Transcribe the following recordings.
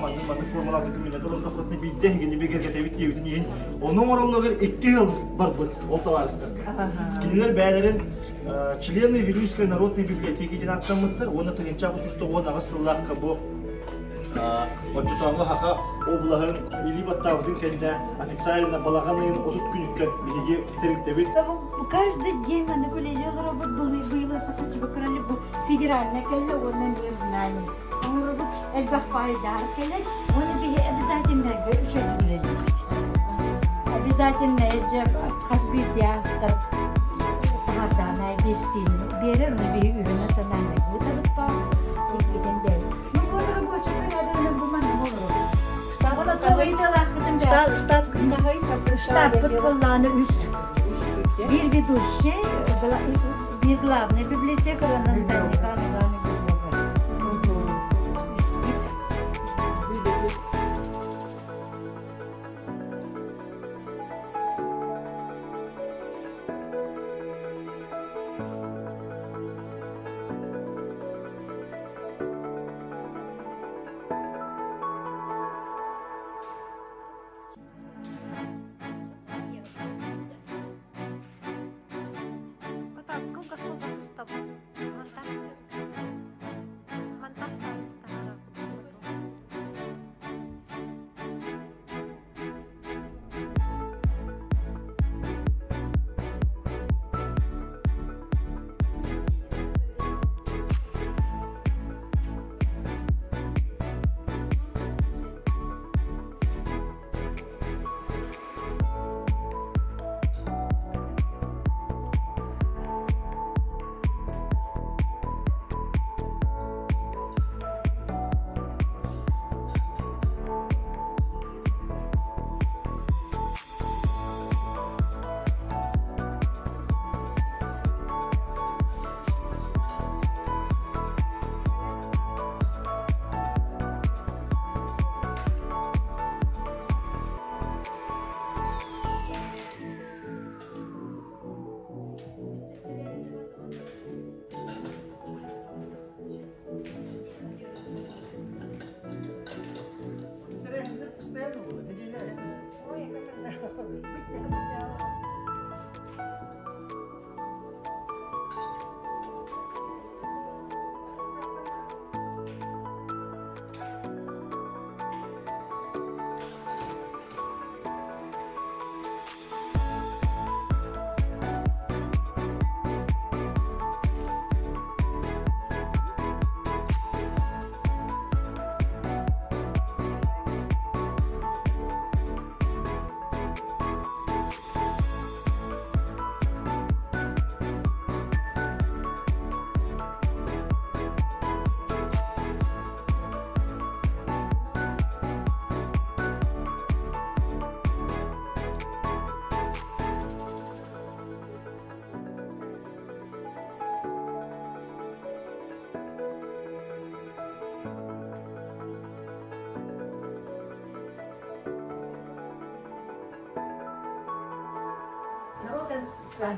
manı formalarda kümüne olur da bir de gene bir kere tebit diye bir onun oralları 2 yıl barbut oltavarыстар. Кинилер бәйләрен члены Вильнюсской народной библиотеки ден аттамыттыр. Оны тыгынча усуста оны агысыллакка бу Очутаңга хака облағын или баттабытын кәнде официально балағанын 30 күнүккән биге теректебит. Каждый день манипулировал робот было сахачева крали федеральная кэлле он не знает. Он робот эльбах пайда кэлле он биге обязательно учить. Обязательно эджеп хасбит я тахатана бестин берер на биге үгү национальный вытарып па икиден бер. Штат подполаны bir ведущий, bir главная библиотека,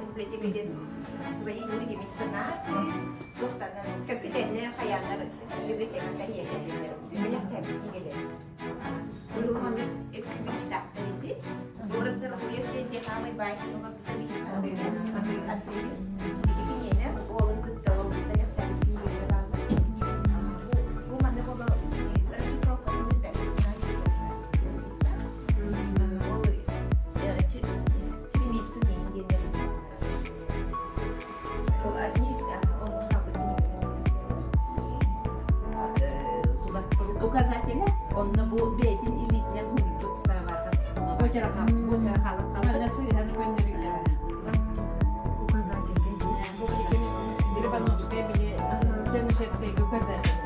библиотекадан свои люди меценаты, достаточно конфидентные хаяндар библиотекадан егелер, библиотека егелер. Улуманы экскурсиях берди. Орыстар уйетте дехамы байки нога битери, сады атты. Дигенелер олын кытта ол библиотека егелер алды. Бу манда боло расшифровка библиотека. Указательно, он на беден или нет мультик старовато. Очень халат. Указатель. Грибановская или Чернышевская указатель.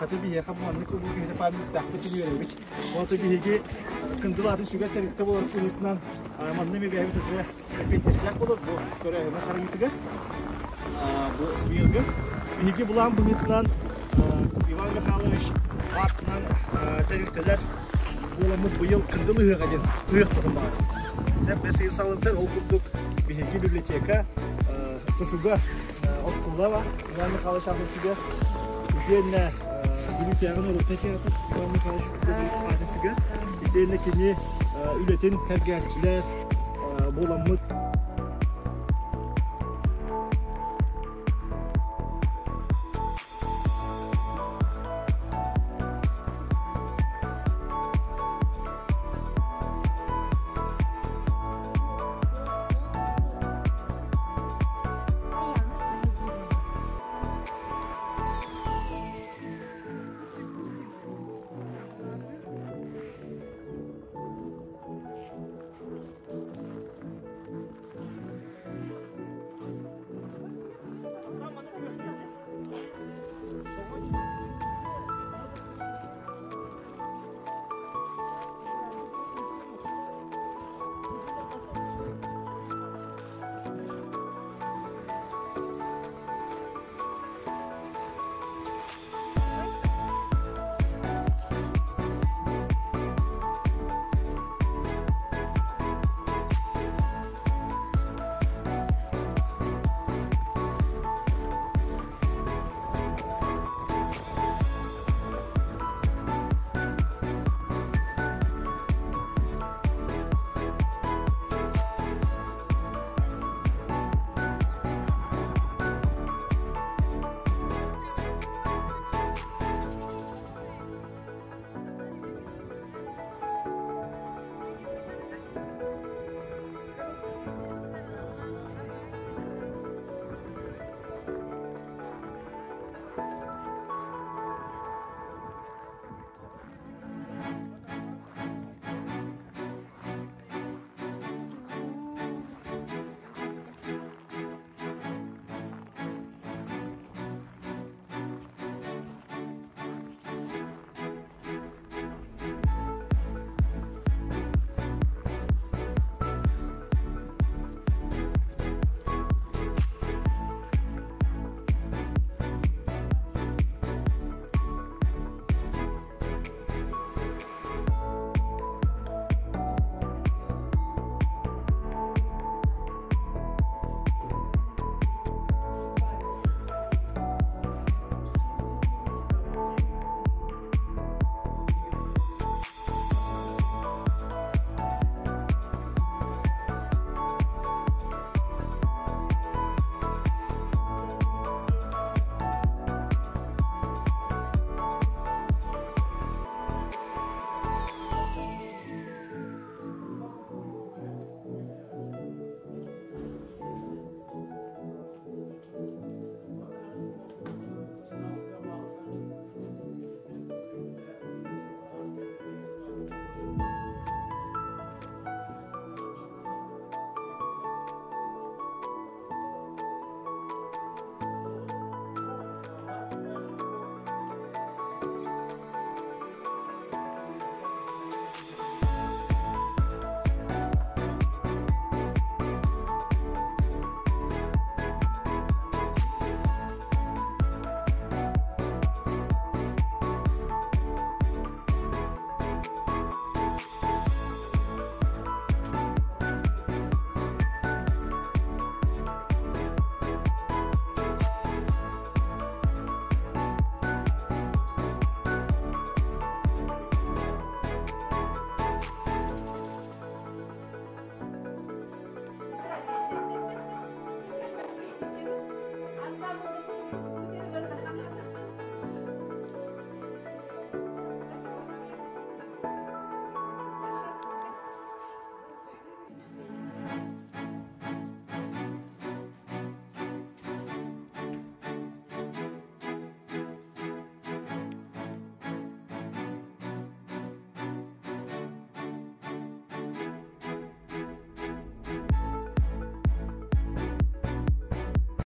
katı bir yakam manlık bu gibi falan takip ediyoruz. O da bir hege kındılatı sügat tarihte bu unutman manlı bir bir tüze bir destek olur bu göre ne kadar gitti bu sürüyor. Bir hege bulan bu unutman İvan Mikhailovich atman tarihteler bu yıl kındılı hıgadın hıgatın var. Sen mesela sağlıktan okuduk bir hege biblioteka çocuklar okulda var. İvan Mikhailovich şahsıga üzerine bibliotekanın ortaya çıkartıp İvan Mikhailovich adresiga üzerine kini ületen hergençler bolamı